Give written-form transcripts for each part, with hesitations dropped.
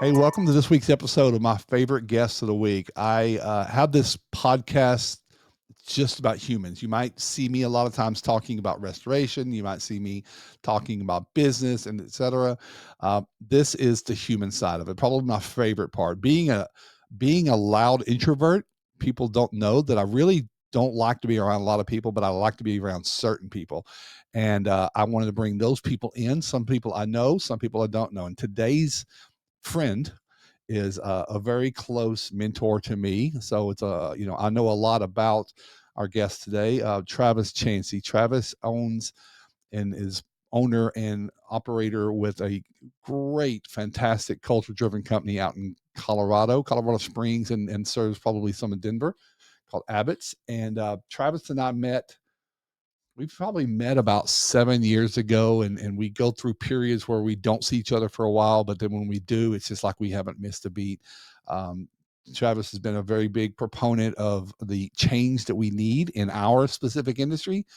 Hey, welcome to this week's episode of my favorite guests of the week. I have this podcast just about humans. You might see me a lot of times talking about restoration. You might see me talking about business and etc. This is the human side of it. Probably my favorite part. Being a loud introvert. People don't know that I really don't like to be around a lot of people, but I like to be around certain people. And I wanted to bring those people in. Some people I know, some people I don't know. And today's friend is a very close mentor to me. So it's I know a lot about our guest today, Travis Chancey. Travis owns and is owner and operator with a great, fantastic culture-driven company out in Colorado Springs, and serves probably some in Denver, called Abbott's. And Travis and I met. We probably met about 7 years ago, and we go through periods where we don't see each other for a while, but then when we do, it's just like we haven't missed a beat. Um, Travis has been a very big proponent of the change that we need in our specific industry,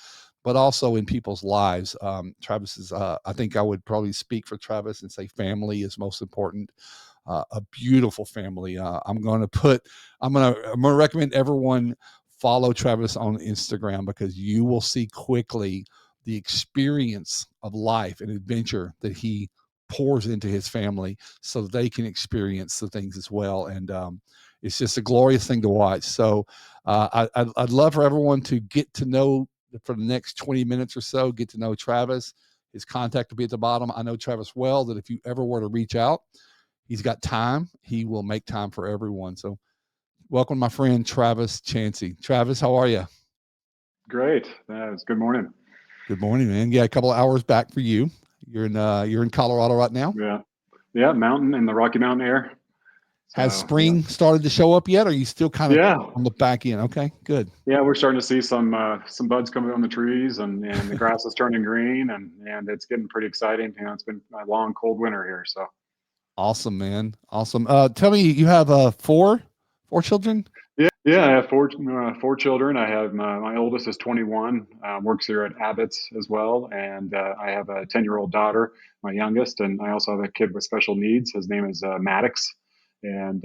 but also in people's lives. Travis is, I think I would probably speak for Travis and say family is most important. A beautiful family. I'm going to recommend everyone follow Travis on Instagram, because you will see quickly the experience of life and adventure that he pours into his family so that they can experience the things as well. And it's just a glorious thing to watch. So I'd love for everyone to get to know, for the next 20 minutes or so, get to know Travis. His contact will be at the bottom. I know Travis well, that if you ever were to reach out, he's got time. He will make time for everyone. So welcome, my friend, Travis Chancey. Travis, how are you? Great. It's good morning. Good morning, man. Yeah, a couple of hours back for you. You're in Colorado right now. Yeah. Yeah. Mountain in the Rocky Mountain air. Has So, spring started to show up yet? Or are you still kind of yeah. on the back end? Okay, good. Yeah. We're starting to see some buds coming on the trees, and the grass is turning green, and it's getting pretty exciting. It's been a long, cold winter here. So, Awesome, man. Awesome. Tell me, you have four children? yeah. I have four children. I have my oldest is 21, works here at Abbott's as well. And I have a 10-year-old daughter, my youngest. And I also have a kid with special needs. His name is Maddox. And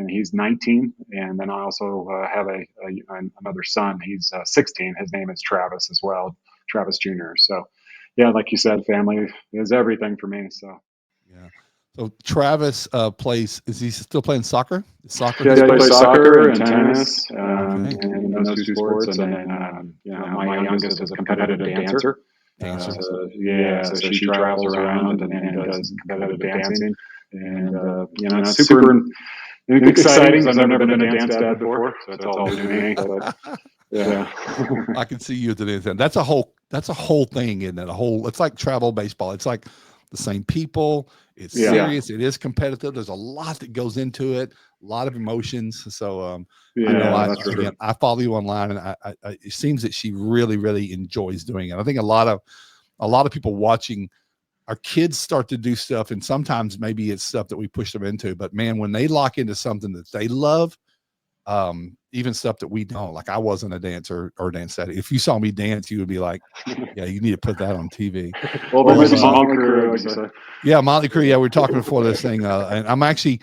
he's 19, and then I also have another son. He's 16. His name is Travis as well, Travis Jr. So, yeah, like you said, family is everything for me. So, Yeah. So Travis plays. Is he still playing soccer? Is soccer yeah, his he sport? plays soccer and tennis, Okay. and those two sports. And then, my youngest is a competitive dancer. Dancer. So she travels around and does competitive dancing. And, it's super exciting because I've never been a dance dad before. So it's all new to me. But, yeah. I can see you at the dance. That's a whole thing, isn't it? It's like travel baseball. It's like the same people. It's serious. It is competitive. There's a lot that goes into it, a lot of emotions. So I know I follow you online, and it seems that she really, really enjoys doing it. I think a lot of people watching our kids start to do stuff, and sometimes maybe it's stuff that we push them into, but man, when they lock into something that they love, even stuff that we don't, like I wasn't a dancer or dance daddy. If you saw me dance, you would be like, yeah, you need to put that on TV. Well, there's a Motley Crue, like you said. Yeah, Motley Crue. Yeah, we were talking before this thing, and I'm actually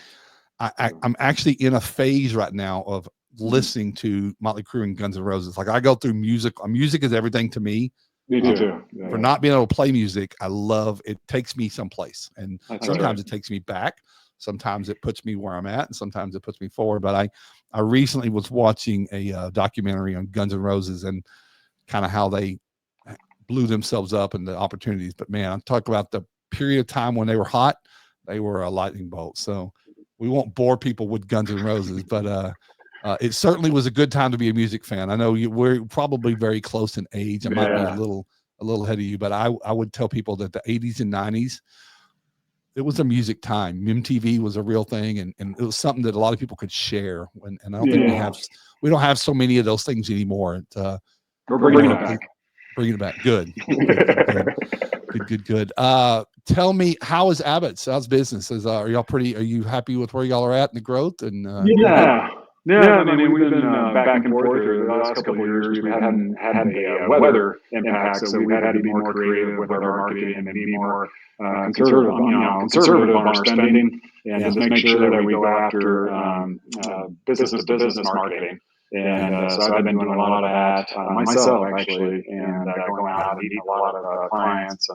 in a phase right now of listening to Motley Crue and Guns N' Roses. Like I go through music. Music is everything to me. Me too. For not being able to play music, I love it. Takes me someplace, and That's sometimes right. it takes me back. Sometimes it puts me where I'm at, and sometimes it puts me forward. But I recently was watching a documentary on Guns N' Roses and kind of how they blew themselves up and the opportunities. But man, I'm talking about the period of time when they were hot. They were a lightning bolt. So we won't bore people with Guns N' Roses, but it certainly was a good time to be a music fan. I know we're probably very close in age. I might be a little ahead of you, but I would tell people that the 80s and 90s, it was a music time. MTV was a real thing, and it was something that a lot of people could share. And I don't think we don't have so many of those things anymore. We're bringing it back. Bringing it back. Good. Good. Tell me, how is Abbott's? How's business? Are you happy with where y'all are at and the growth? And yeah. Yeah, I mean, we've been back and forth. Or the last couple of years, we hadn't had the weather impact, so we've had to be more creative with our marketing and be more conservative on our spending, and just make sure that we go after business to business marketing. And so I've been doing a lot of that myself, actually, and going out and meeting a lot of clients,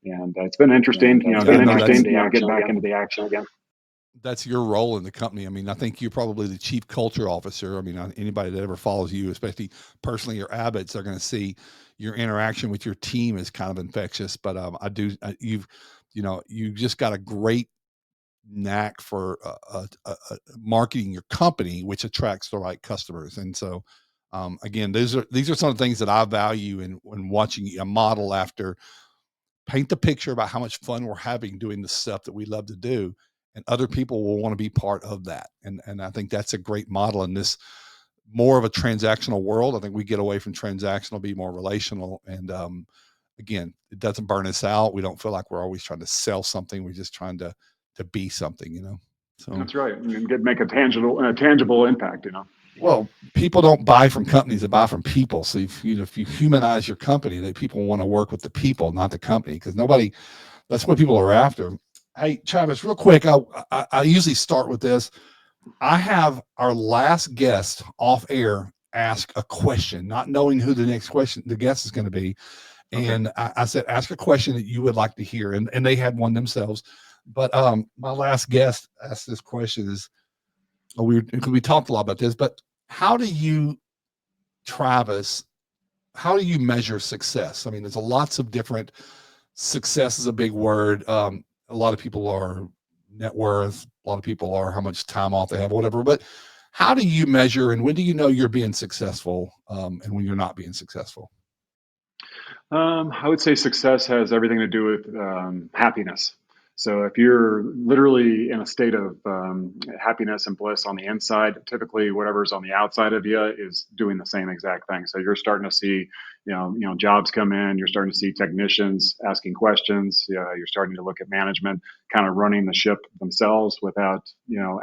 and it's been interesting. Yeah, no, Get back into the action again. that's your role in the company. I mean, I think you're probably the chief culture officer. I mean, anybody that ever follows you, especially personally your Abbott's, they're going to see your interaction with your team is kind of infectious. But you just got a great knack for marketing your company, which attracts the right customers. And so, again, these are some of the things that I value in when watching a model after paint the picture about how much fun we're having doing the stuff that we love to do, and other people will want to be part of that. And I think that's a great model in this more of a transactional world. I think we get away from transactional, be more relational, and again, it doesn't burn us out. We don't feel like we're always trying to sell something. We're just trying to be something, So That's right, and make a tangible impact. well, people don't buy from companies; they buy from people. So if you humanize your company, that people want to work with the people, not the company, because nobody. That's what people are after. Hey, Travis, real quick, I usually start with this. I have our last guest off air ask a question, not knowing who the guest is going to be. Okay. And I said, ask a question that you would like to hear. And they had one themselves. But my last guest asked this question is, we talked a lot about this, but how do you, Travis, how do you measure success? I mean, there's lots of different, success is a big word. A lot of people are net worth. A lot of people are how much time off they have, whatever. But how do you measure, and when do you know you're being successful, and when you're not being successful? I would say success has everything to do with happiness. So if you're literally in a state of happiness and bliss on the inside, typically whatever's on the outside of you is doing the same exact thing. So you're starting to see, jobs come in. You're starting to see technicians asking questions. You're starting to look at management kind of running the ship themselves without,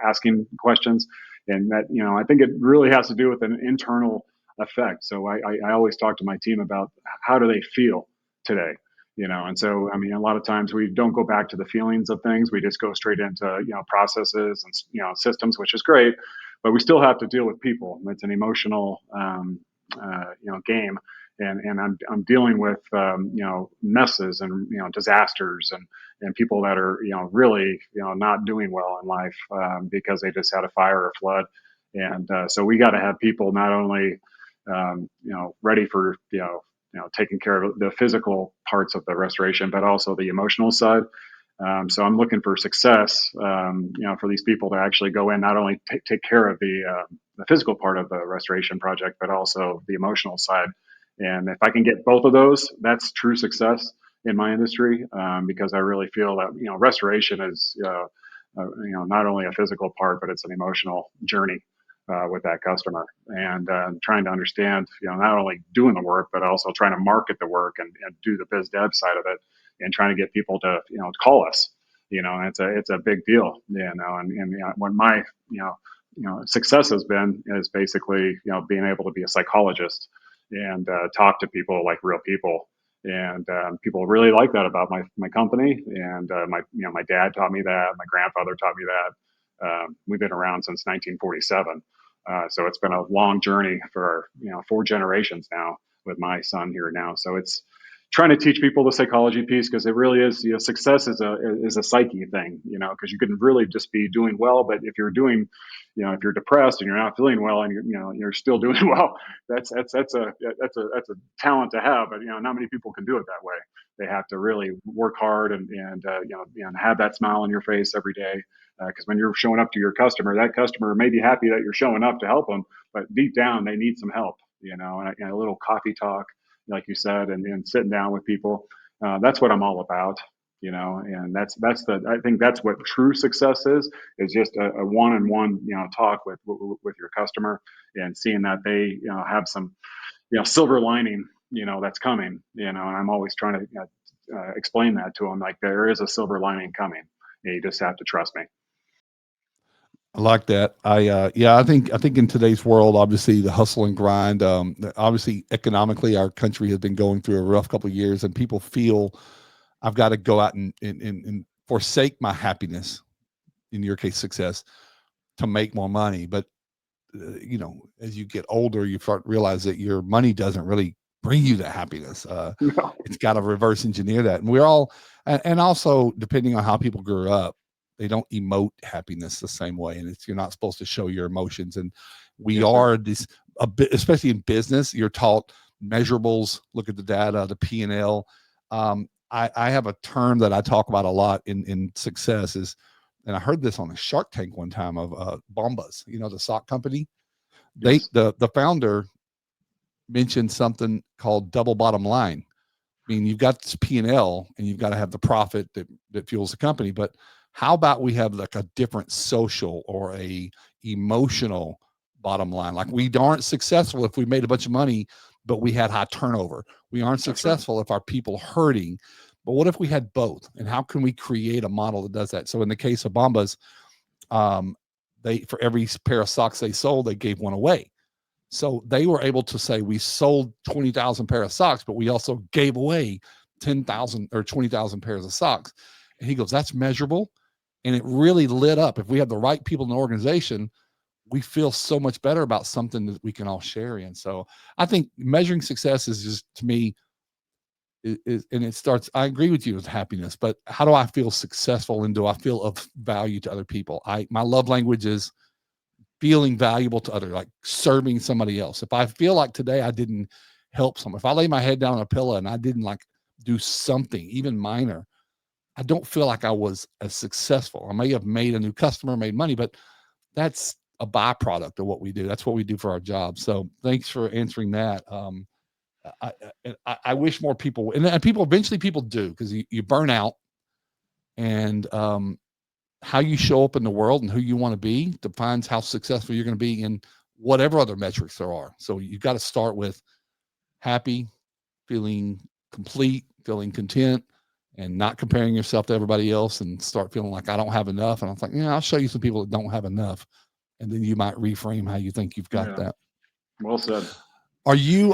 asking questions. And that, I think it really has to do with an internal effect. So I always talk to my team about how do they feel today, and so I mean a lot of times we don't go back to the feelings of things. We just go straight into processes and systems, which is great, but we still have to deal with people. It's an emotional game, and I'm dealing with messes and disasters and people that are really not doing well in life because they just had a fire or flood. And so we got to have people not only ready for taking care of the physical parts of the restoration, but also the emotional side. So I'm looking for success, for these people to actually go in, not only take care of the physical part of the restoration project, but also the emotional side. And if I can get both of those, that's true success in my industry, because I really feel that restoration is not only a physical part, but it's an emotional journey with that customer, and trying to understand, not only doing the work, but also trying to market the work and do the biz dev side of it, and trying to get people to call us. And it's a big deal. And when my success has been is basically being able to be a psychologist and talk to people like real people. And people really like that about my company. And my dad taught me that. My grandfather taught me that. We've been around since 1947. So it's been a long journey for 4 generations now with my son here now. So it's trying to teach people the psychology piece, because it really is, success is a psyche thing, because you can really just be doing well, but if you're doing, if you're depressed and you're not feeling well and you're still doing well, that's a talent to have, but not many people can do it that way. They have to really work hard and have that smile on your face every day, because when you're showing up to your customer, that customer may be happy that you're showing up to help them, but deep down they need some help, and a little coffee talk, like you said, and sitting down with people. That's what I'm all about, and I think that's what true success is just a one-on-one, talk with your customer, and seeing that they, have some, silver lining, that's coming, and I'm always trying to explain that to them, like there is a silver lining coming. You just have to trust me. I like that. Yeah, I think in today's world, obviously the hustle and grind. Obviously, economically, our country has been going through a rough couple of years, and people feel I've got to go out and forsake my happiness, in your case, success, to make more money. But as you get older, you start to realize that your money doesn't really bring you that happiness. No. It's got to reverse engineer that, and we're all, and also depending on how people grew up, they don't emote happiness the same way, and you're not supposed to show your emotions. And we Yes, sir. are this a bit, especially in business. You're taught measurables. Look at the data, the P&L. I have a term that I talk about a lot in success is, and I heard this on a Shark Tank one time of Bombas, the sock company. They Yes. the founder mentioned something called double bottom line. I mean, you've got this P&L and you've got to have the profit that fuels the company. But how about we have like a different social or a emotional bottom line? Like we aren't successful if we made a bunch of money, but we had high turnover. We aren't That's right. successful if our people hurting. But what if we had both? And how can we create a model that does that? So in the case of Bombas, um, they for every pair of socks they sold, they gave one away. So they were able to say we sold 20,000 pair of socks, but we also gave away 10,000 or 20,000 pairs of socks. And he goes, that's measurable. And it really lit up. If we have the right people in the organization, we feel so much better about something that we can all share in. So I think measuring success is just, to me, and it starts, I agree with you with happiness, but how do I feel successful and do I feel of value to other people? My love language is feeling valuable to others, like serving somebody else. If I feel like today I didn't help someone, if I lay my head down on a pillow and I didn't like do something, even minor, I don't feel like I was as successful. I may have made a new customer, made money, but that's a byproduct of what we do. That's what we do for our job. So thanks for answering that. I wish more people, and people eventually people do, because you burn out, and how you show up in the world and who you want to be defines how successful you're going to be in whatever other metrics there are. So you've got to start with happy, feeling complete, feeling content, and not comparing yourself to everybody else and start feeling like I don't have enough. And I was like, I'll show you some people that don't have enough. And then you might reframe how you think you've got Yeah. that. Well said. Are you,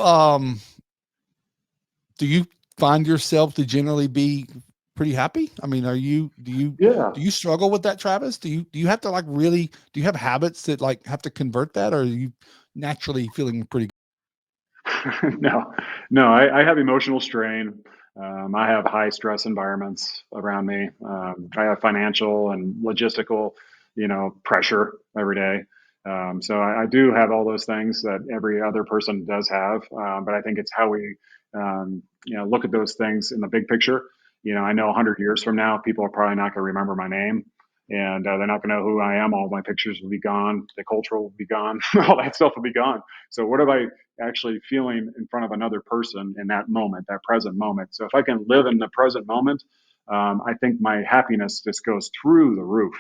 do you find yourself to generally be pretty happy? I mean, Yeah. do you struggle with that, Travis? Do you have to like really, do you have habits that like have to convert that, or are you naturally feeling pretty No, no, I have emotional strain. I have high stress environments around me. I have financial and logistical, pressure every day. So I do have all those things that every other person does have. But I think it's how we, look at those things in the big picture. I know 100 years from now, people are probably not going to remember my name, and they're not going to know who I am. All my pictures will be gone. The culture will be gone. All that stuff will be gone. So what am I actually feeling in front of another person in that moment, that present moment? So if I can live in the present moment, I think my happiness just goes through the roof.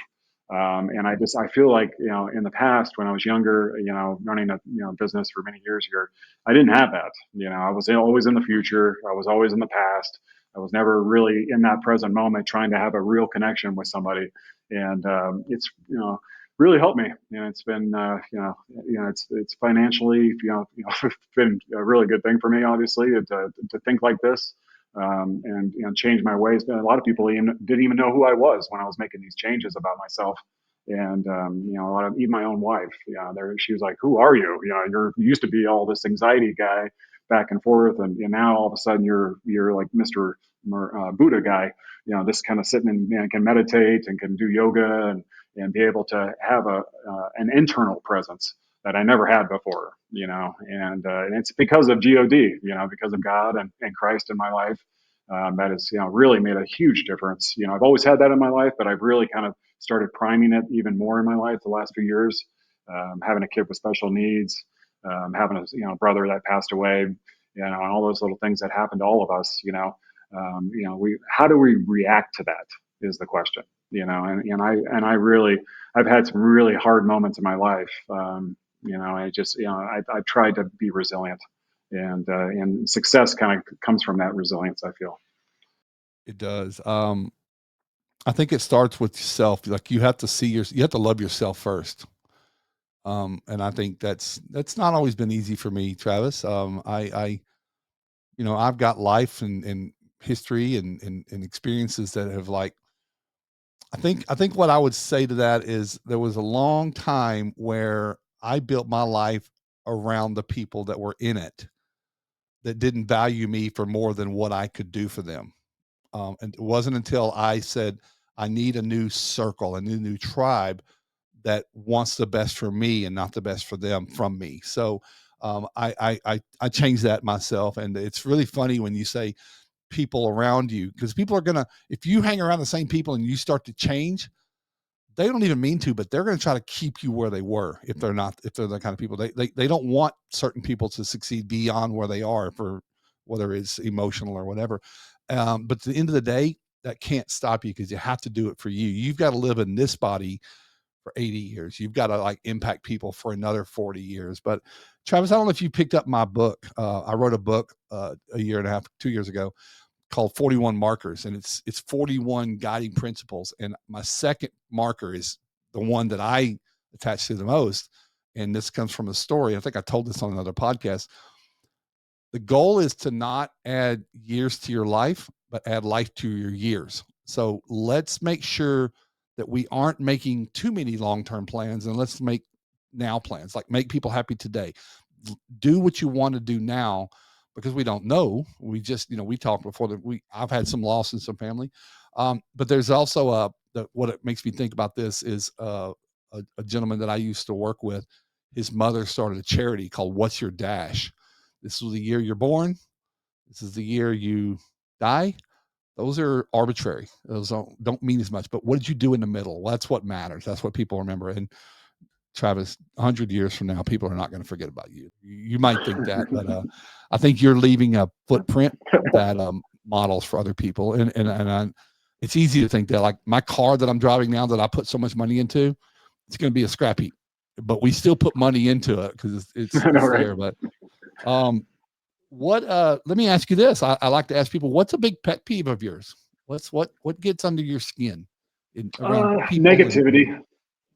And I feel like, in the past when I was younger, running a, business for many years here, I didn't have that. I was always in the future. I was always in the past. I was never really in that present moment trying to have a real connection with somebody. And it's, really helped me. It's been, it's financially, it's been a really good thing for me, obviously, to think like this, and change my ways. But a lot of people didn't even know who I was when I was making these changes about myself. And a lot of even my own wife, she was like, "Who are you? You used to be all this anxiety guy back and forth, and now all of a sudden you're like Mister Buddha guy. This kind of sitting and can meditate and can do yoga and be able to have an internal presence that I never had before, and it's because of God, because of God and Christ in my life. That has, really made a huge difference. I've always had that in my life, but I've really kind of started priming it even more in my life the last few years. Having a kid with special needs, having a, brother that passed away, and all those little things that happen to all of us, we how do we react to that is the question, and I really I've had some really hard moments in my life. I just I tried to be resilient, and success kind of comes from that resilience, I feel. It does. I think it starts with yourself. Like you have to love yourself first. And I think that's not always been easy for me, Travis. I've got life and history and experiences that have like, I think what I would say to that is there was a long time where I built my life around the people that were in it that didn't value me for more than what I could do for them. And it wasn't until I said, I need a new circle, a new tribe that wants the best for me and not the best for them from me. So I changed that myself. And it's really funny when you say people around you, because people are gonna, if you hang around the same people and you start to change, they don't even mean to, but they're going to try to keep you where they were. If they're the kind of people, they don't want certain people to succeed beyond where they are, for whether it's emotional or whatever. But at the end of the day, that can't stop you, because you have to do it for you. You've got to live in this body for 80 years. You've got to like impact people for another 40 years. But Travis, I don't know if you picked up my book. I wrote a book a year and a half, 2 years ago, called 41 Markers, and it's 41 guiding principles. And my second marker is the one that I attach to the most. And this comes from a story. I think I told this on another podcast. The goal is to not add years to your life, but add life to your years. So let's make sure that we aren't making too many long-term plans, and let's make now plans, like make people happy today. Do what you want to do now, because we don't know. We just, we talked before that I've had some loss in some family. But there's also what it makes me think about this is a gentleman that I used to work with. His mother started a charity called What's Your Dash. This was the year you're born. This is the year you die. Those are arbitrary. Those don't mean as much. But what did you do in the middle? Well, that's what matters. That's what people remember. And Travis, 100 years from now, people are not going to forget about you. You might think that, but I think you're leaving a footprint that models for other people. It's easy to think that, like my car that I'm driving now, that I put so much money into, it's going to be a scrap heap, but we still put money into it because it's I know, it's right? there. But what let me ask you this. I like to ask people, what's a big pet peeve of yours? What gets under your skin around people and Negativity.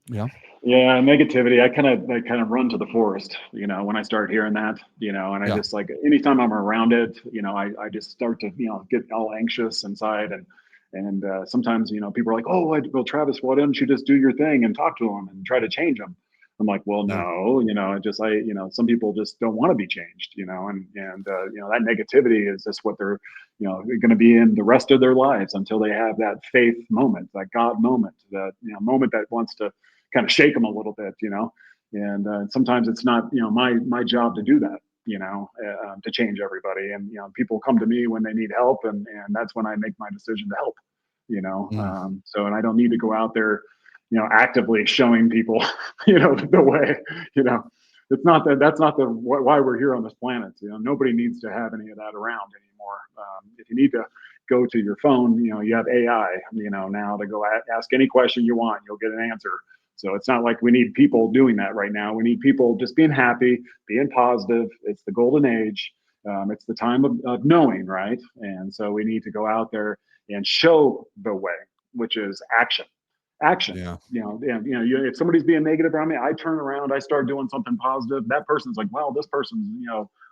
yeah, Yeah, negativity. I kind of run to the forest, when I start hearing that, and I yeah, just like anytime I'm around it, I just start to, get all anxious inside and sometimes, people are like, "Oh, well, Travis, why don't you just do your thing and talk to them and try to change them?" I'm like, "Well, yeah, no, some people just don't want to be changed, and that negativity is just what they're, going to be in the rest of their lives until they have that faith moment, that God moment, that moment that wants to kind of shake them a little bit, and sometimes it's not, my job to do that, to change everybody. And people come to me when they need help, and that's when I make my decision to help. mm, So and I don't need to go out there, actively showing people, the way, you know. It's not that that's not the why we're here on this planet. Nobody needs to have any of that around anymore. If you need to go to your phone, you have AI, now to go ask any question you want, you'll get an answer. So it's not like we need people doing that right now. We need people just being happy, being positive. It's the golden age. It's the time of knowing, right? And so we need to go out there and show the way, which is action. Action. yeah, And if somebody's being negative around me, I turn around, I start doing something positive. That person's like, well, this person's,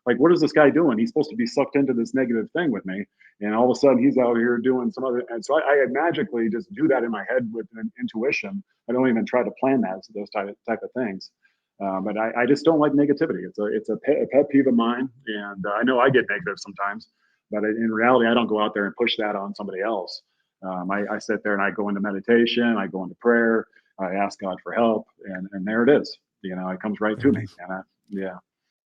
like, what is this guy doing? He's supposed to be sucked into this negative thing with me, and all of a sudden he's out here doing some other. And so I magically just do that in my head with an intuition. I don't even try to plan that, so those type of things. But I just don't like negativity. It's a pet peeve of mine, and I know I get negative sometimes, but in reality, I don't go out there and push that on somebody else. I sit there and I go into meditation, I go into prayer, I ask God for help, and there it is. It comes right there to it me, is. and yeah.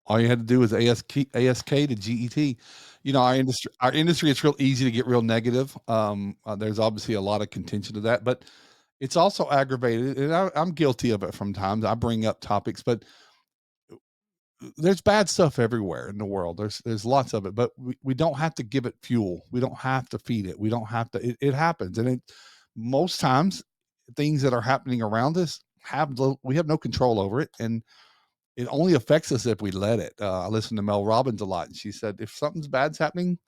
All you had to do was ASK to GET. Our industry, it's real easy to get real negative. There's obviously a lot of contention to that, but it's also aggravated, and I'm guilty of it from times. I bring up topics, but there's bad stuff everywhere in the world. There's lots of it, but we don't have to give it fuel. We don't have to feed it. We don't have to. It happens, and most times things that are happening around us we have no control over it, and it only affects us if we let it. I listen to Mel Robbins a lot, and she said, if something's bad's happening,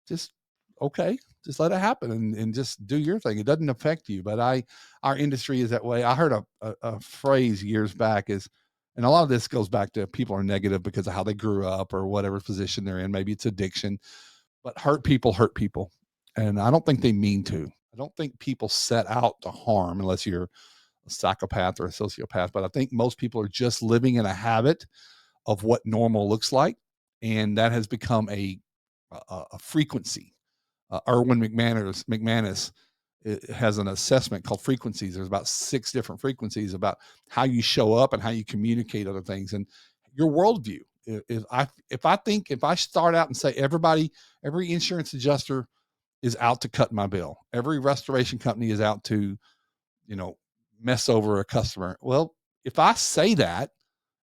just okay. just let it happen and just do your thing. It doesn't affect you. But our industry is that way. I heard a phrase years back is, and a lot of this goes back to people are negative because of how they grew up or whatever position they're in. Maybe it's addiction, but hurt people. And I don't think they mean to. I don't think people set out to harm unless you're a psychopath or a sociopath. But I think most people are just living in a habit of what normal looks like. And that has become a frequency. Erwin McManus has an assessment called frequencies. There's about 6 different frequencies about how you show up and how you communicate other things and your worldview. If I start out and say every insurance adjuster is out to cut my bill, every restoration company is out to, you know, mess over a customer. Well, if I say that,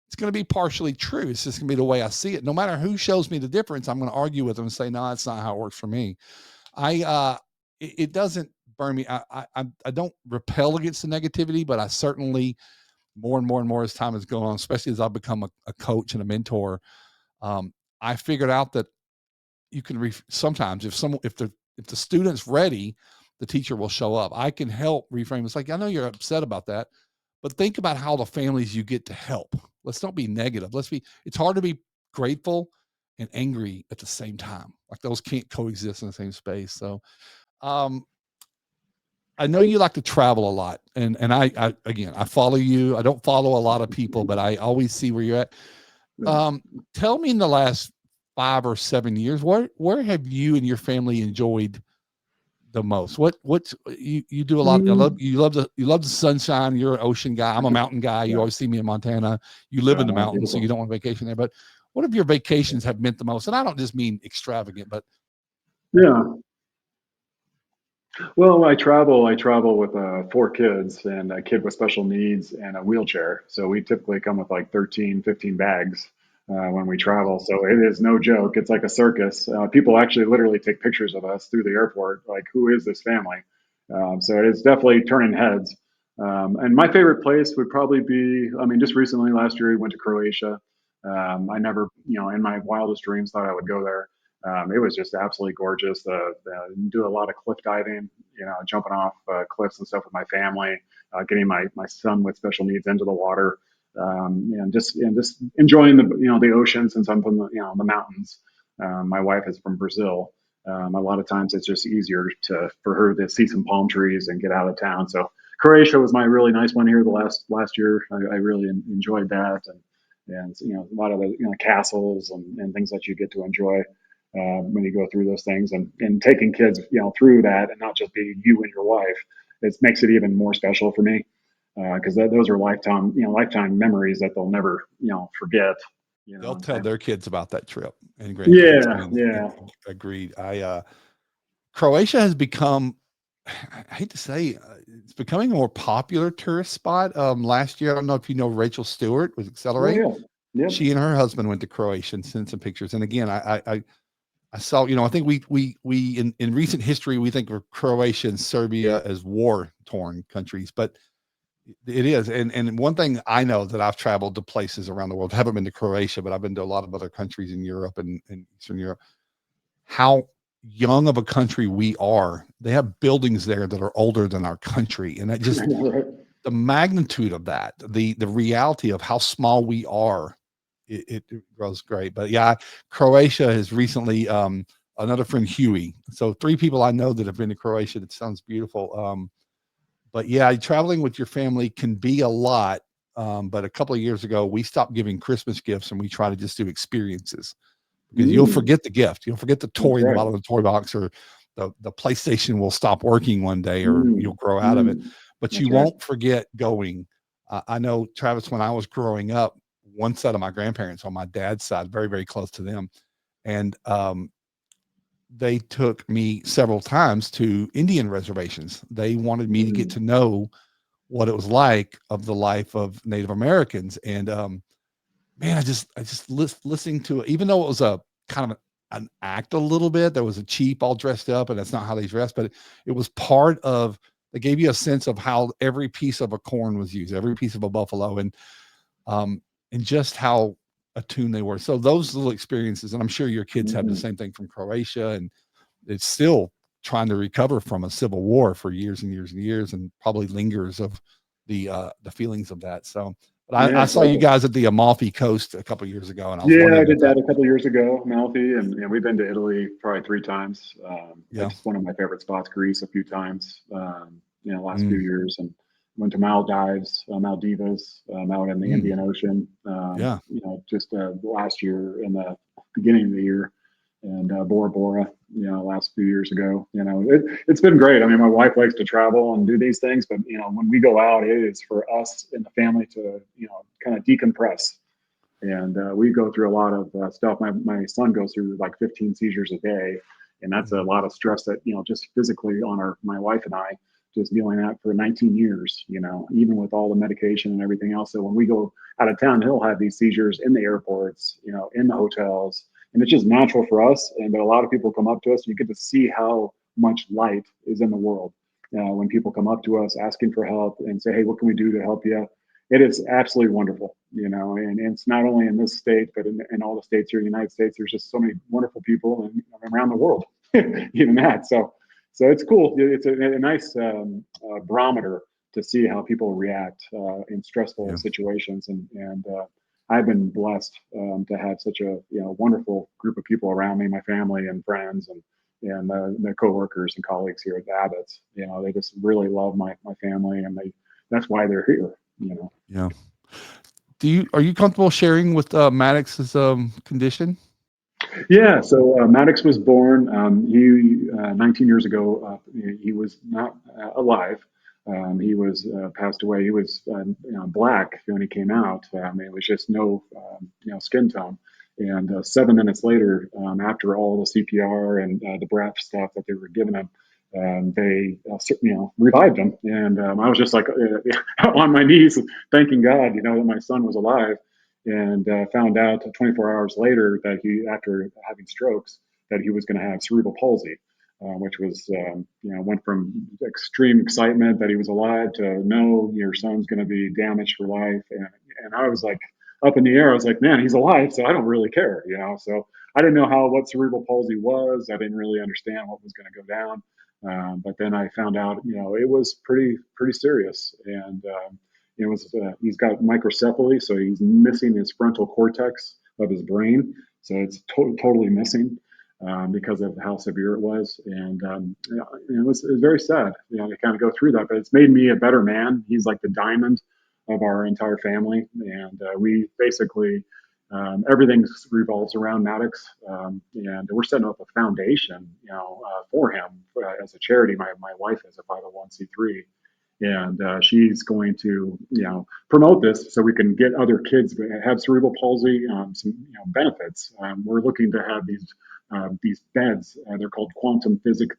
it's going to be partially true. It's just going to be the way I see it. No matter who shows me the difference, I'm going to argue with them and say, no, that's not how it works for me. It doesn't burn me. I don't repel against the negativity, but I certainly more and more and more as time has gone on, especially as I've become a coach and a mentor. I figured out that you can sometimes if the student's ready, the teacher will show up. I can help reframe. It's like, I know you're upset about that, but think about how the families you get to help. Let's don't be negative. It's hard to be grateful and angry at the same time. Like those can't coexist in the same space. So, um, I know you like to travel a lot, and I again, I follow you. I don't follow a lot of people, but I always see where you're at. Yeah. Um, Tell me in the last 5 or 7 years, where have you and your family enjoyed the most? What you do a lot. Mm, You love the sunshine. You're an ocean guy. I'm a mountain guy. You yeah. always see me in Montana. You live in the mountains, so you Beautiful. don't want vacation there. But what of your vacations have meant the most? And I don't just mean extravagant, but Yeah. Well, I travel with 4 kids and a kid with special needs and a wheelchair. So we typically come with like 13, 15 bags when we travel. So it is no joke. It's like a circus. People actually literally take pictures of us through the airport. Like, who is this family? So it is definitely turning heads. And my favorite place would probably be, I mean, just recently last year we went to Croatia. I never, in my wildest dreams thought I would go there. It was just absolutely gorgeous. Do a lot of cliff diving, jumping off cliffs and stuff with my family, getting my son with special needs into the water, and just enjoying the ocean since I'm from the mountains. My wife is from Brazil. A lot of times it's just easier for her to see some palm trees and get out of town. So Croatia was my really nice one here the last year. I really enjoyed that, and a lot of the castles and things that you get to enjoy when you go through those things, and taking kids through that, and not just being you and your wife. It makes it even more special for me because those are lifetime memories that they'll never forget. they'll And tell their kids about that trip and grandkids. yeah, And yeah, agreed. Croatia has become, I hate to say, it's becoming a more popular tourist spot. Last year, I don't know if you know Rachel Stewart with oh Accelerate. yeah, yep. She and her husband went to Croatia and sent some pictures. And again, I saw, I think we in recent history we think of Croatia and Serbia as war torn countries, but it is. And one thing I know that I've traveled to places around the world, I haven't been to Croatia, but I've been to a lot of other countries in Europe and Eastern Europe. How young of a country we are. They have buildings there that are older than our country, and that just Right. the magnitude of that, the reality of how small we are, it grows great. But yeah, Croatia has recently another friend Huey. So 3 people I know that have been to Croatia. That sounds beautiful. But yeah, traveling with your family can be a lot. But a couple of years ago, we stopped giving Christmas gifts and we try to just do experiences because you'll Mm, forget the gift. You'll forget the that's toy in the right. bottom of the toy box, or the PlayStation will stop working one day, or you'll Mm, grow out of it. mm, But you that's right. won't forget going. I know, Travis, when I was growing up, one set of my grandparents on my dad's side, very, very close to them. And they took me several times to Indian reservations. They wanted me to get Mm, to know what it was like of the life of Native Americans. And man, I just listening to it, even though it was a kind of an act a little bit. There was a chief all dressed up, and that's not how they dress, but it was part of. They gave you a sense of how every piece of a corn was used, every piece of a buffalo, um, and just how attuned they were. So those little experiences, and I'm sure your kids have the mhm. same thing from Croatia, and it's still trying to recover from a civil war for years and years and years, and probably lingers of the feelings of that. So, but Yeah, I saw you exactly. guys at the Amalfi Coast a couple years ago, and I was Yeah, I wondering if did that. that a couple years ago, Amalfi, and we've been to Italy probably three times. Yeah. That's one of my favorite spots. Greece a few times. Last few Mm, years, and went to Maldives, Maldivas, out in the mm, Indian Ocean. yeah. Just last year in the beginning of the year, and Bora Bora. Last few years ago. It's been great. I mean, my wife likes to travel and do these things, but when we go out, it is for us and the family to kind of decompress, and we go through a lot of stuff. My son goes through like 15 seizures a day, and that's a Mm, lot of stress that just physically on my wife and I just dealing that for 19 years. Even with all the medication and everything else. So when we go out of town, he'll have these seizures in the airports, in the hotels, and it's just natural for us. And but a lot of people come up to us. You get to see how much light is in the world. When people come up to us asking for help and say, "Hey, what can we do to help you?" It is absolutely wonderful, and it's not only in this state, but in all the states here in the United States. There's just so many wonderful people around the world, even that. So it's cool. It's a nice barometer to see how people react in stressful yeah. situations, and I've been blessed to have such a wonderful group of people around me, my family and friends, and the coworkers and colleagues here at Abbott's. They just really love my family, and that's why they're here. Yeah. Are you comfortable sharing with Maddox's condition? Yeah, so Maddox was born. He 19 years ago. He was not alive. He was passed away. He was black when he came out. It was just no skin tone. And 7 minutes later, after all the CPR and the BRAF stuff that they were giving him, they revived him. And I was just like on my knees, thanking God, that my son was alive, and found out 24 hours later that after having strokes, that he was going to have cerebral palsy, which was, went from extreme excitement that he was alive to no, your son's going to be damaged for life. And I was like up in the air. I was like, man, he's alive, so I don't really care. So I didn't know what cerebral palsy was. I didn't really understand what was going to go down. But then I found out, it was pretty serious, and he's got microcephaly, so he's missing his frontal cortex of his brain, so it's totally missing because of how severe it was, and it was very sad, to kind of go through that. But it's made me a better man. He's like the diamond of our entire family, and we basically everything revolves around Maddox, and we're setting up a foundation, for him as a charity. My wife is a 501c3, and she's going to promote this so we can get other kids that have cerebral palsy some benefits. We're looking to have these beds. They're called quantum physics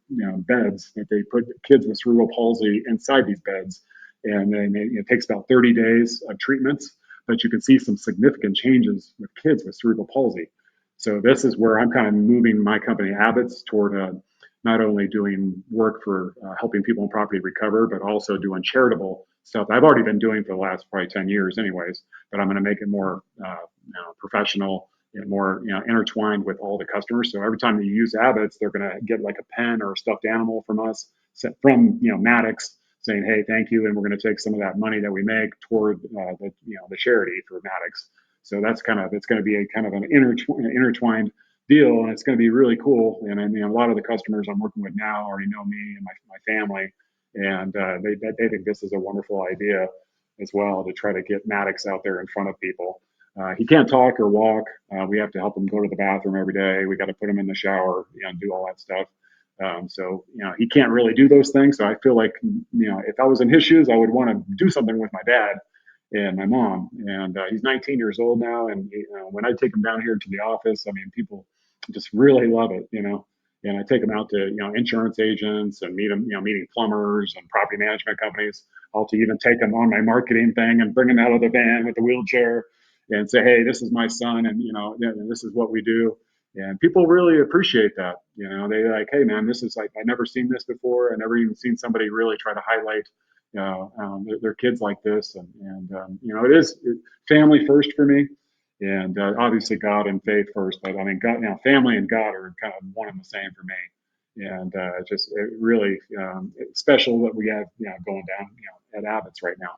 beds that they put kids with cerebral palsy inside these beds, and then it takes about 30 days of treatments, but you can see some significant changes with kids with cerebral palsy. So this is where I'm kind of moving my company Abbott's toward not only doing work for helping people in property recover, but also doing charitable stuff I've already been doing for the last probably 10 years anyways, but I'm going to make it more professional and more intertwined with all the customers. So every time they use Abbott's, they're going to get like a pen or a stuffed animal from us, from Maddox, saying, hey, thank you. And we're going to take some of that money that we make toward the charity for Maddox. So it's going to be a kind of an intertwined deal, and it's going to be really cool. And I mean, a lot of the customers I'm working with now already know me and my family, and they think this is a wonderful idea as well, to try to get Maddox out there in front of people. He can't talk or walk. We have to help him go to the bathroom every day. We got to put him in the shower, do all that stuff. So he can't really do those things. So I feel like if I was in his shoes, I would want to do something with my dad and my mom. And he's 19 years old now, and when I take him down here to the office, I mean, people just really love it. And I take them out to insurance agents and meeting plumbers and property management companies. I'll to even take them on my marketing thing and bring them out of the van with the wheelchair and say, hey, this is my son, and this is what we do. And people really appreciate that. They like, hey man, this is like, I never seen this before. I never even seen somebody really try to highlight their kids like this, and it is family first for me, and obviously God and faith first. But I mean, God, family and God are kind of one and the same for me. and just it really special that we have going down at Abbott's right now.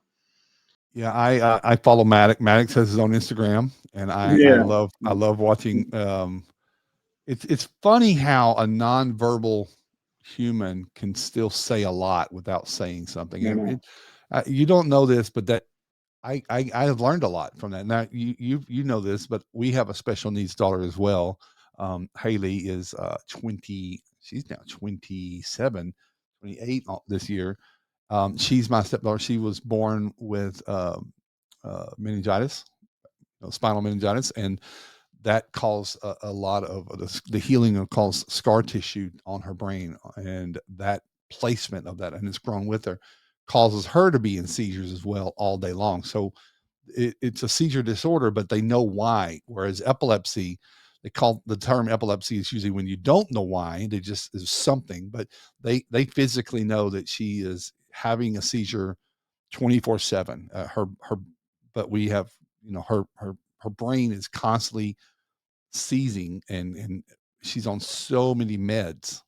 Yeah, I follow Maddox. Maddox has his own Instagram, and Yeah, I love watching. It's funny how a nonverbal human can still say a lot without saying something. I And know. you don't know this, but that I have learned a lot from that. Now you know this, but we have a special needs daughter as well. Haley is 20. She's now 27, 28 this year. She's my stepdaughter. She was born with meningitis, spinal meningitis, and that caused a lot of the healing of caused scar tissue on her brain, and that placement of that, and it's grown with her, causes her to be in seizures as well all day long. So it's a seizure disorder, but they know why. Whereas epilepsy, they call the term epilepsy is usually when you don't know why. They just is something, but they physically know that she is having a seizure 24/7. But we have her brain is constantly seizing, and she's on so many meds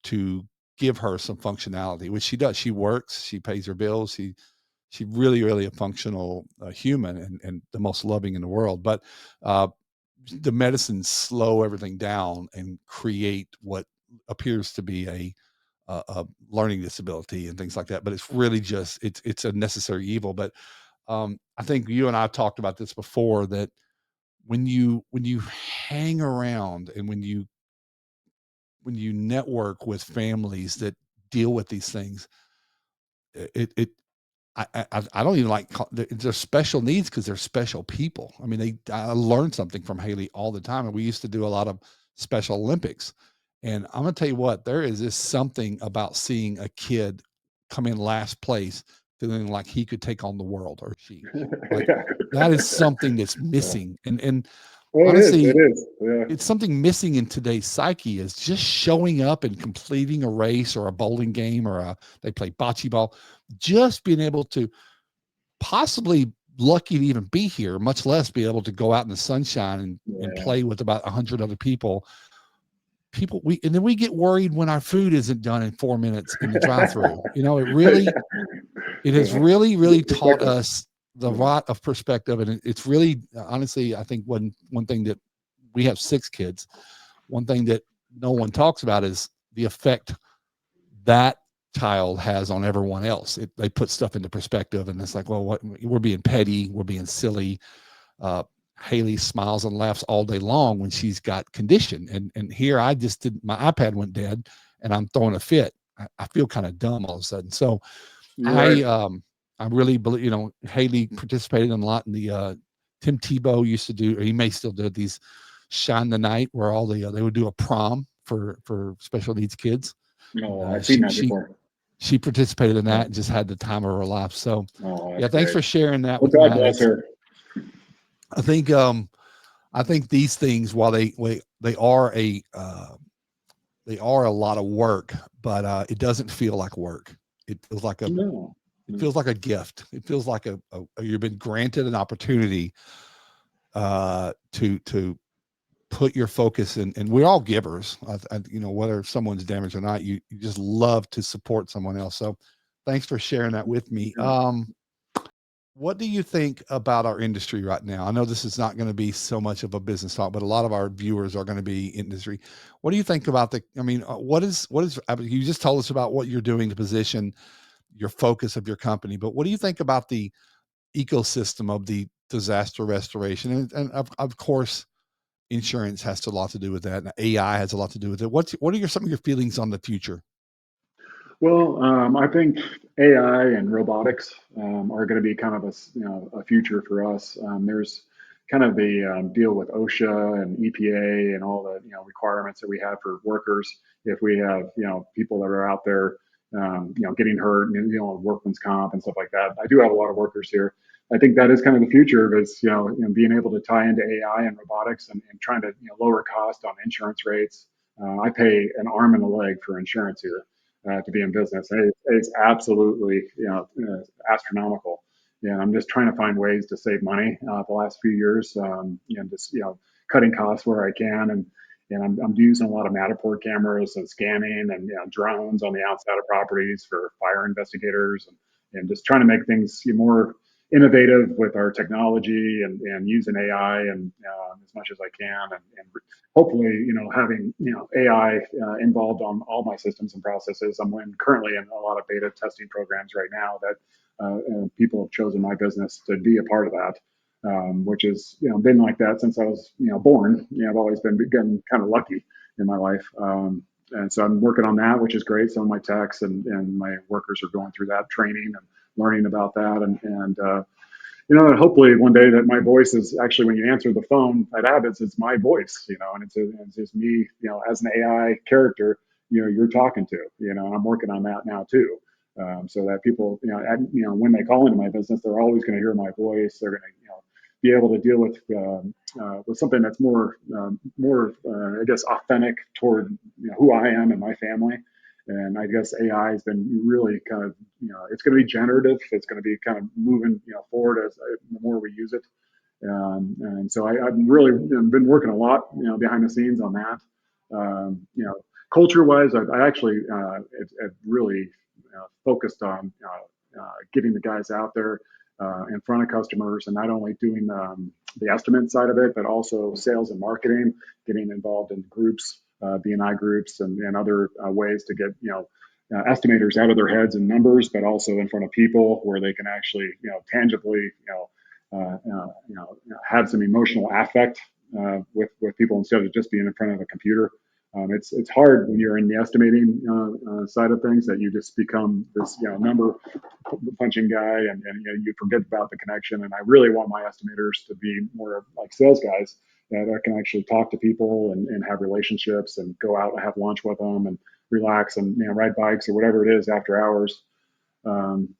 to give her some functionality, which she does. She works, she pays her bills, she really a functional human, and the most loving in the world. But uh, the medicines slow everything down and create what appears to be a learning disability and things like that. But it's really just it's a necessary evil. But I think you and I have talked about this before, that when you hang around and when you network with families that deal with these things, it I don't even like they're special needs because they're special people. I mean, I learned something from Haley all the time, and we used to do a lot of Special Olympics. And I'm gonna tell you what, there is this something about seeing a kid come in last place, feeling like he could take on the world, or she, like Yeah. that is something that's Yeah. missing. And Well, it is. It honestly, is. Yeah. it's something missing in today's psyche, is just showing up and completing a race or a bowling game, or they play bocce ball, just being able to possibly lucky to even be here, much less be able to go out in the sunshine and Yeah. play with about 100 other people. And then we get worried when our food isn't done in 4 minutes in the drive-through. It has Yeah. really Just taught perspective. us the Yeah. rot of perspective. And it's really, honestly, I think one thing that we have 6 kids, one thing that no one talks about is the effect that child has on everyone else. They put stuff into perspective, and it's like, well, what, we're being petty, we're being silly. Uh, Haley smiles and laughs all day long when she's got condition, and here I just did, my iPad went dead, and I'm throwing a fit. I feel kind of dumb all of a sudden. So You're right. I really believe, Haley participated in a lot in the Tim Tebow used to do, or he may still do, these Shine the Night, where all they would do a prom for special needs kids, and No, I've seen that before. she participated in Yeah. that and just had the time of her life. So, Oh, yeah, that's thanks great. for sharing that Well, with God bless Maddox. her. I think I think these things, while they are they are a lot of work, but it doesn't feel like work. It feels like a No. it feels like a gift. It feels like you've been granted an opportunity to put your focus in, and we're all givers. Whether someone's damaged or not, you just love to support someone else. So, thanks for sharing that with me. Yeah. What do you think about our industry right now? I know this is not going to be so much of a business talk, but a lot of our viewers are going to be industry. What do you think about I mean, I mean, you just told us about what you're doing to position your focus of your company, but what do you think about the ecosystem of the disaster restoration? And of course, insurance has a lot to do with that, and AI has a lot to do with it. What are some of your feelings on the future? Well, I think AI and robotics are going to be kind of a future for us. There's kind of the deal with OSHA and EPA and all the requirements that we have for workers. If we have people that are out there getting hurt, and, workman's comp and stuff like that. I do have a lot of workers here. I think that is kind of the future, is being able to tie into AI and robotics, and trying to lower cost on insurance rates. I pay an arm and a leg for insurance here to be in business. It's absolutely astronomical. Yeah, I'm just trying to find ways to save money the last few years. Just cutting costs where I can, And I'm using a lot of Matterport cameras and scanning and drones on the outside of properties for fire investigators and just trying to make things more innovative with our technology and using AI and as much as I can and hopefully having AI involved on all my systems and processes. I'm currently in a lot of beta testing programs right now that people have chosen my business to be a part of that, which has been like that since I was born. I've always been getting kind of lucky in my life. And so I'm working on that, which is great. Some of my techs and my workers are going through that training and learning about that. And hopefully one day that my voice is actually, when you answer the phone at Abbott's, it's my voice, and it's just me, as an AI character, you're talking to, and I'm working on that now too. So that people, when they call into my business, they're always going to hear my voice. They're going to, be able to deal with something that's I guess, authentic toward who I am and my family. And I guess AI has been really kind of, it's going to be generative. It's going to be kind of moving, forward as the more we use it. And so I've really been working a lot, behind the scenes on that. Culture wise, I actually have really focused on getting the guys out there in front of customers and not only doing the estimate side of it, but also sales and marketing, getting involved in groups, BNI groups and other ways to get, estimators out of their heads and numbers, but also in front of people where they can actually, tangibly, have some emotional affect with people instead of just being in front of a computer. It's hard when you're in the estimating side of things that you just become this number punching guy and you forget about the connection. And I really want my estimators to be more like sales guys that can actually talk to people and have relationships and go out and have lunch with them and relax and ride bikes or whatever it is after hours. Um,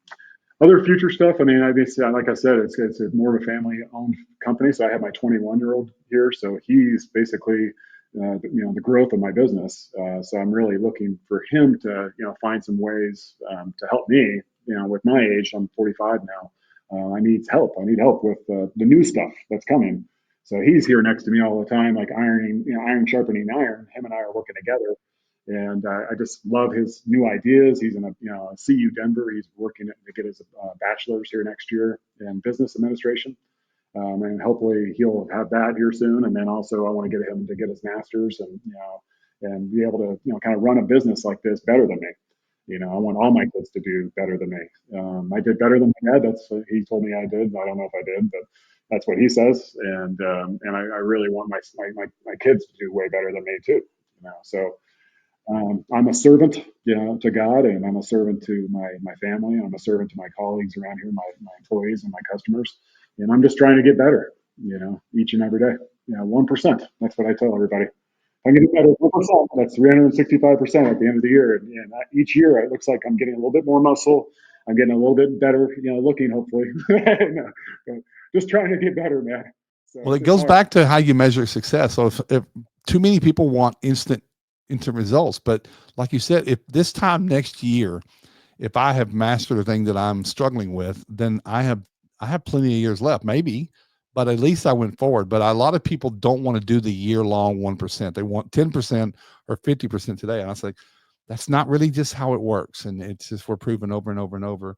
Other future stuff. I mean, like I said, it's more of a family-owned company. So I have my 21-year-old here, so he's basically, the growth of my business. So I'm really looking for him to, find some ways to help me. With my age, I'm 45 now. I need help. I need help with the new stuff that's coming. So he's here next to me all the time, like ironing, iron sharpening iron. Him and I are working together and I just love his new ideas. He's in a CU Denver. He's working to get his bachelor's here next year in business administration, and hopefully he'll have that here soon. And then also I want to get him to get his master's and and be able to kind of run a business like this better than me. I want all my kids to do better than me. I did better than my dad. That's what he told me I did. I don't know if I did, but that's what he says. And I really want my kids to do way better than me too. So I'm a servant, to God, and I'm a servant to my family, and I'm a servant to my colleagues around here, my employees and my customers, and I'm just trying to get better, each and every day. 1%. That's what I tell everybody. If I can get better 1%, that's 365% at the end of the year, and each year it looks like I'm getting a little bit more muscle. I'm getting a little bit better, looking hopefully. No, just trying to get better, man. So Well, it's it just goes hard. back to how you measure success. So if too many people want instant results, but like you said, if this time next year, if I have mastered a thing that I'm struggling with, then I have plenty of years left, maybe, but at least I went forward. But a lot of people don't want to do the year long 1%. They want 10% or 50% today. And I say, that's not really just how it works. And it's just we're proving over and over and over.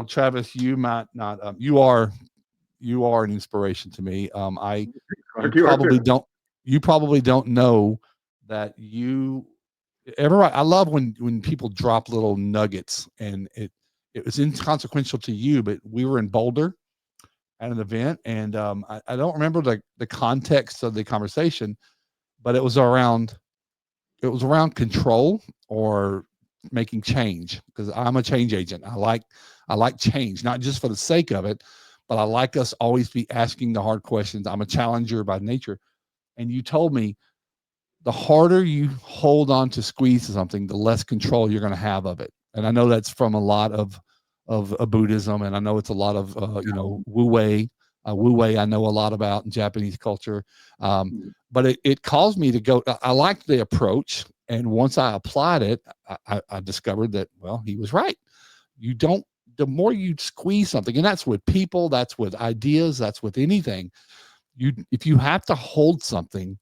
Travis, you might not, you are an inspiration to me. You You are too. probably don't, you probably don't know that I love when people drop little nuggets and it was inconsequential to you, but we were in Boulder at an event and I don't remember the context of the conversation, but it was around control or making change because I'm a change agent. I like change, not just for the sake of it, but I like us always be asking the hard questions. I'm a challenger by nature. And you told me the harder you hold on to squeeze something, the less control you're going to have of it. And I know that's from a lot of Buddhism, and I know it's a lot of Wu Wei. Wu Wei, I know a lot about in Japanese culture, but it caused me to go. I liked the approach, and once I applied it, I discovered that he was right. You don't. The more you squeeze something, and that's with people, that's with ideas, that's with anything. If you have to hold something,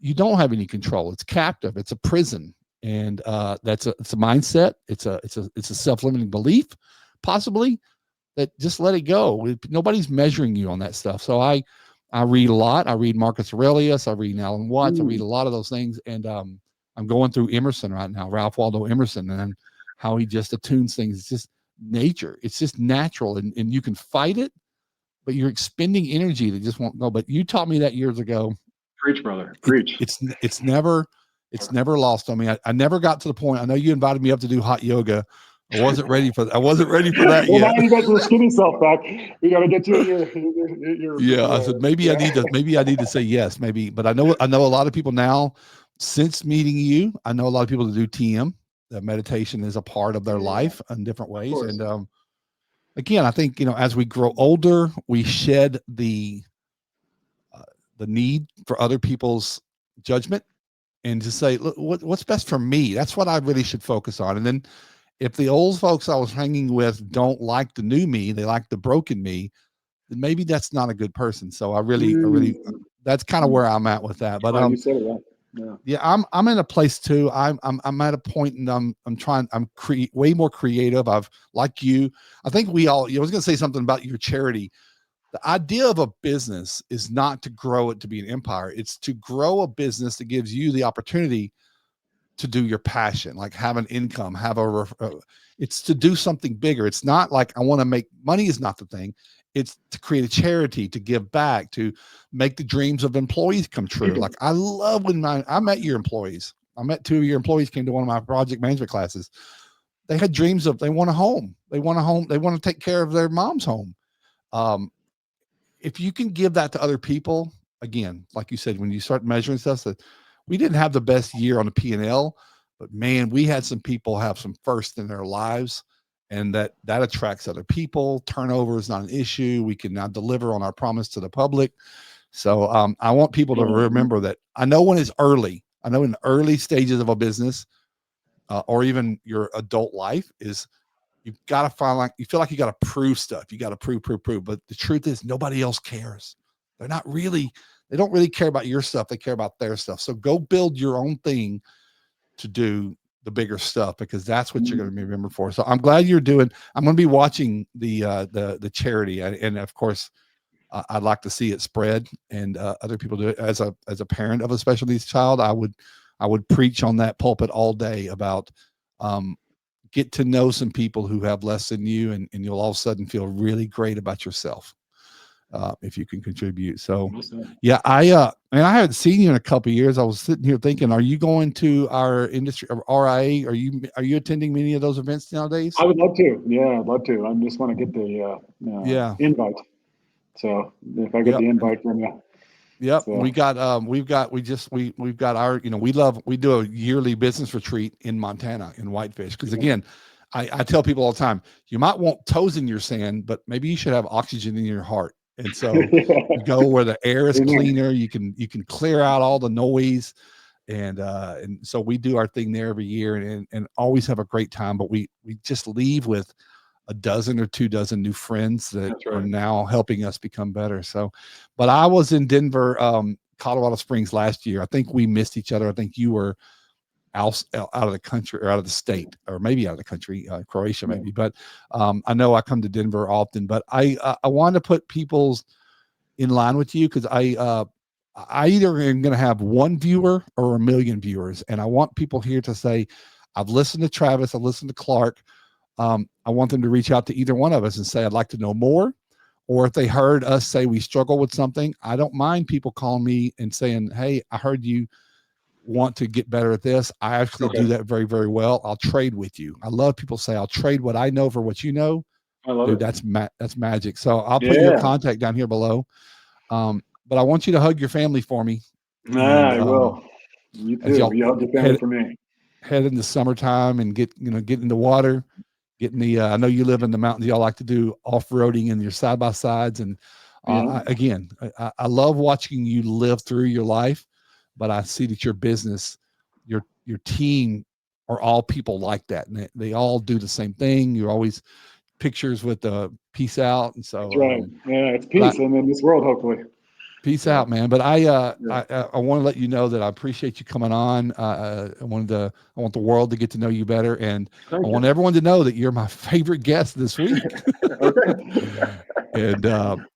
you don't have any control. It's captive. It's a prison, and it's a mindset. It's a self-limiting belief, possibly, that just let it go. Nobody's measuring you on that stuff. So I read a lot. I read Marcus Aurelius. I read Alan Watts. I read a lot of those things, and I'm going through Emerson right now, Ralph Waldo Emerson, and how he just attunes things. It's just nature. It's just natural, and you can fight it, but you're expending energy that just won't go. But you taught me that years ago. Preach, brother. it, Preach. it's never lost on me. I never got to the point. I know you invited me up to do hot yoga. I wasn't ready for that Well, yet. now you got your skinny self back. We got to get you in Yeah, I said maybe yeah. I need to say yes, maybe. But I know a lot of people now. Since meeting you, I know a lot of people that do TM. That meditation is a part of their Yeah, life in different of ways. course. And again, I think as we grow older, we shed uh, the need for other people's judgment, and to say, look, what's best for me. That's what I really should focus on. And then if the old folks I was hanging with don't like the new me, they like the broken me, then maybe that's not a good person. So Mm, that's kind of mm. where I'm at with that. But You said it right. Yeah. yeah, I'm in a place too. I'm at a point, and I'm way more creative. I've like you. I think we all. I was going to say something about your charity. The idea of a business is not to grow it to be an empire. It's to grow a business that gives you the opportunity to do your passion, like have an income, it's to do something bigger. It's not like I want to make money is not the thing. It's to create a charity, to give back, to make the dreams of employees come true. People. Like I love when I met your employees. I met two of your employees came to one of my project management classes. They had dreams of they want a home. They want a home. They want to take care of their mom's home. Um, if you can give that to other people, again, like you said, when you start measuring stuff, that we didn't have the best year on the P&L, but man, we had some people have some first in their lives, and that attracts other people. Turnover is not an issue. We can now deliver on our promise to the public. So I want people to remember that. I know when it's early. I know in the early stages of a business, or even your adult life, is you've got to find, like, you feel like you got to prove stuff. You got to prove. But the truth is, nobody else cares. They're not really, they don't really care about your stuff. They care about their stuff. So go build your own thing to do the bigger stuff, because that's what you're going to be remembered for. So I'm glad you're doing. I'm going to be watching the charity, and of course, I'd like to see it spread, and other people do it. As a parent of a special needs child, I would preach on that pulpit all day about um, get to know some people who have less than you, and you'll all of a sudden feel really great about yourself if you can contribute. So yeah, and I haven't seen you in a couple of years. I was sitting here thinking, are you going to our industry or RIA? Are you attending many of those events nowadays? I would love to. Yeah, I'd love to. I just want to get the Yeah. invite. So if I get Yep. the invite from you, Yep, so we've got our, we do a yearly business retreat in Montana in Whitefish, because yeah. again, I tell people all the time, you might want toes in your sand, but maybe you should have oxygen in your heart. And so you go where the air is Amen. cleaner, you can clear out all the noise, and so we do our thing there every year, and always have a great time. But we just leave with a dozen or 2 dozen new friends that That's are right. now helping us become better. So, but I was in Denver, Colorado Springs last year. I think we missed each other. I think you were out of the country, or out of the state, or maybe out of the country, Croatia Yeah. maybe. But I know I come to Denver often. But I wanted to put people's in line with you, because I either am going to have one viewer or a million viewers, and I want people here to say, I've listened to Travis, I've listened to Clark. I want them to reach out to either one of us and say, I'd like to know more. Or if they heard us say we struggle with something, I don't mind people calling me and saying, hey, I heard you want to get better at this. I actually do Okay. that very, very well. I'll trade with you. I love people say, I'll trade what I know for what you know. I love Dude, it. that's magic. So I'll put your Yeah. contact down here below. But I want you to hug your family for me. Nah, And I will. You as too. y'all You hug your family head for me. head into summertime and get in the water, getting the I know you live in the mountains. Y'all like to do off-roading in your side by sides, and Yeah. again, I love watching you live through your life. But I see that your business, your team, are all people like that, and they all do the same thing. You're always pictures with the peace out, and That's so right. Yeah, it's but I, peace and in this world, hopefully. Peace So out, man. But yeah, I want to let you know that I appreciate you coming on. I want the world to get to know you better, and I thank want you. everyone to know that you're my favorite guest this week. Okay. And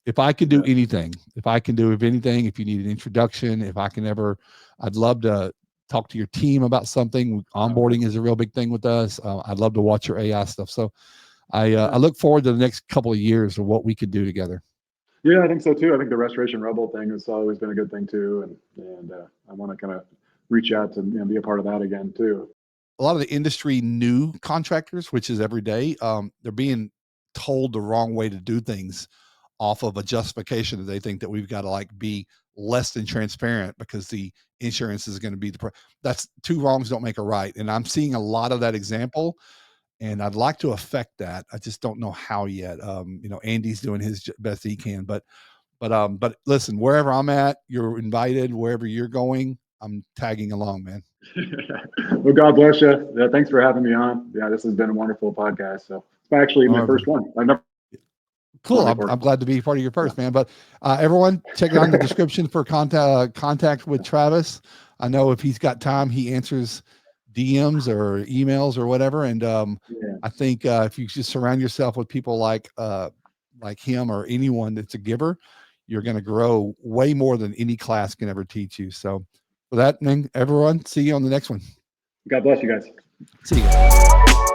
if I can do Yeah. anything, if anything, if you need an introduction, if I can ever, I'd love to talk to your team about something. Thanks. Onboarding is a real big thing with us. I'd love to watch your AI stuff. So I Yeah. look forward to the next couple of years of what we can do together. Yeah, I think so too. I think the Restoration Rebel thing has always been a good thing too, and I want to kind of reach out to be a part of that again too. A lot of the industry new contractors, which is every day, they're being told the wrong way to do things off of a justification that they think that we've got to like be less than transparent because the insurance is going to be that's two wrongs don't make a right. And I'm seeing a lot of that example, and I'd like to affect that. I just don't know how yet. Andy's doing his best he can, but listen, wherever I'm at, you're invited. Wherever you're going, I'm tagging along, man. Well, God bless you. Yeah, thanks for having me on. Yeah, this has been a wonderful podcast. So it's actually All my right. first one. I've never Cool. done I'm, before. I'm glad to be part of your Yeah. first, man. But everyone, check it out in the description for contact with Travis. I know if he's got time, he answers DMs or emails or whatever. And Yeah. I think if you just surround yourself with people like him or anyone that's a giver, you're going to grow way more than any class can ever teach you. So, for that, man, everyone, see you on the next one. God bless you guys. See you guys.